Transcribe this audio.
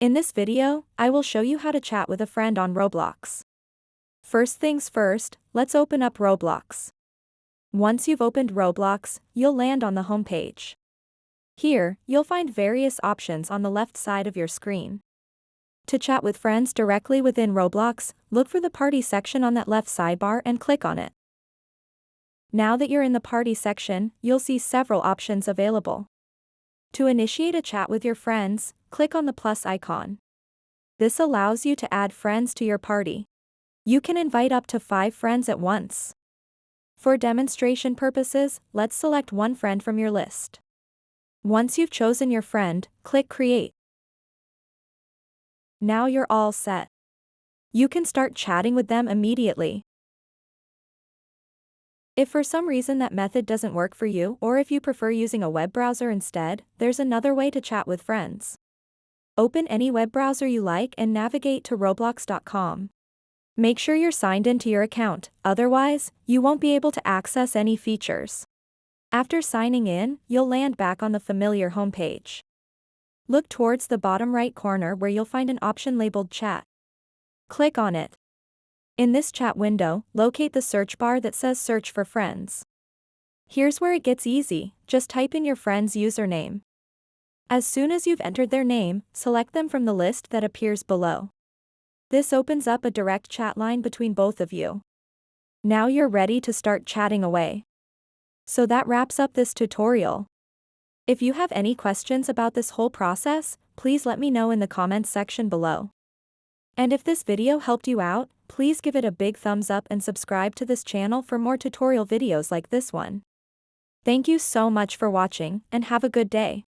In this video, I will show you how to chat with a friend on Roblox. First things first, let's open up Roblox. Once you've opened Roblox, you'll land on the home page. Here, you'll find various options on the left side of your screen. To chat with friends directly within Roblox, look for the party section on that left sidebar and click on it. Now that you're in the party section, you'll see several options available. To initiate a chat with your friends, click on the plus icon. This allows you to add friends to your party. You can invite up to 5 friends at once. For demonstration purposes, let's select one friend from your list. Once you've chosen your friend, click Create. Now you're all set. You can start chatting with them immediately. If for some reason that method doesn't work for you, or if you prefer using a web browser instead, there's another way to chat with friends. Open any web browser you like and navigate to roblox.com. Make sure you're signed into your account, otherwise, you won't be able to access any features. After signing in, you'll land back on the familiar homepage. Look towards the bottom right corner where you'll find an option labeled Chat. Click on it. In this chat window, locate the search bar that says Search for Friends. Here's where it gets easy, just type in your friend's username. As soon as you've entered their name, select them from the list that appears below. This opens up a direct chat line between both of you. Now you're ready to start chatting away. So that wraps up this tutorial. If you have any questions about this whole process, please let me know in the comments section below. And if this video helped you out, please give it a big thumbs up and subscribe to this channel for more tutorial videos like this one. Thank you so much for watching, and have a good day.